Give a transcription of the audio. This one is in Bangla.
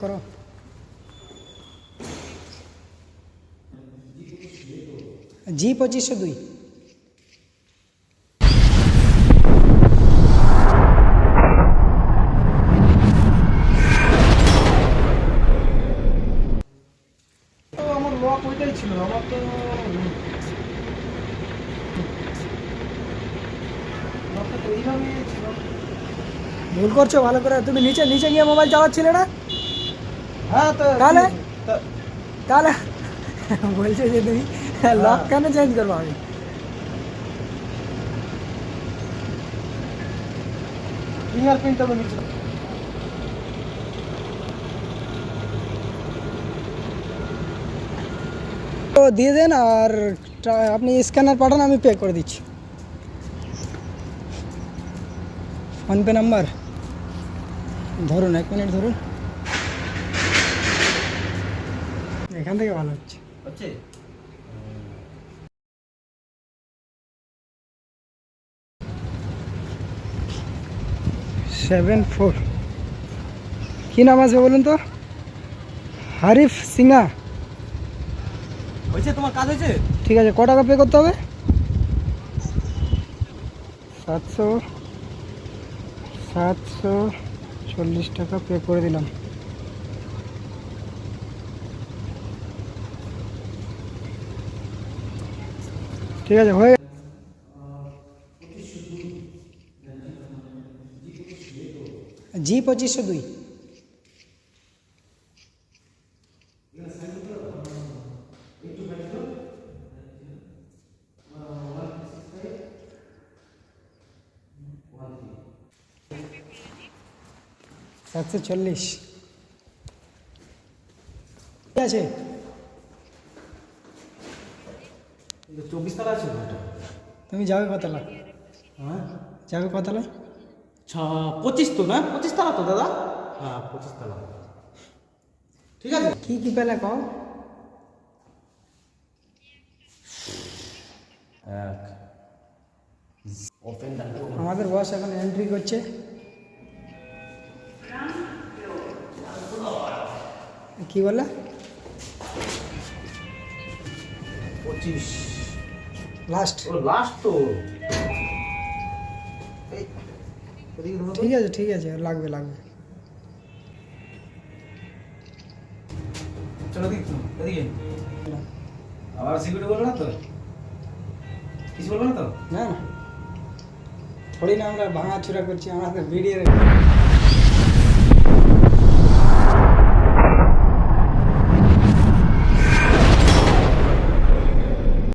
করো G2502 আমার লক ওইটাই ছিল আমার তো লকটা তো এইভাবেই ছিল। ভুল করছো ভালো করে। তুমি নিচে নিচে গিয়ে মোবাইল চালাচ্ছিলে না? হ্যাঁ তো তাহলে তা- তাহলে বলছো যে তুমি লক কেন চেঞ্জ করবো আমি? ফিঙ্গারপ্রিন্টটা তো নিচে। তো দিয়ে দেন আর আপনি স্ক্যানার পাঠান, আমি পে করে দিচ্ছি। ফোনপে নাম্বার ধরুন, 1 মিনিট ধরুন। এখান থেকে ভালো হচ্ছে। হচ্ছে 74 কী নাম আছে বলুন তো? হারিফ সিংহা। হয়েছে, তোমার কাজ হয়েছে। ঠিক আছে, ক টাকা পে করতে হবে? 740 টাকা পে করে দিলাম। ঠিক আছে, হয়ে G2502 740 ঠিক আছে। 24 তলা আছে ওটা। তুমি যাবে কতলা? হ্যাঁ যাবে কতলা? 25 তো না, 25 তলা তো দাদা। হ্যাঁ 25 তলা। ঠিক আছে। কি কি পেলে কও? ওপেন আমাদের বস এখন এন্ট্রি করছে। কি বললা? 25 লাস্ট। ও লাস্ট তো। এই এদিকে ধরো তো। ঠিক আছে ঠিক আছে, লাগবে লাগবে। চলো এদিকে, এদিকে আবার সিকিউরিটি বলবে না তো? কিছু বলবে না তো? না না, থোড়ি না আমরা ভাঙা চুরা করছি, আমরা তো ভিডিও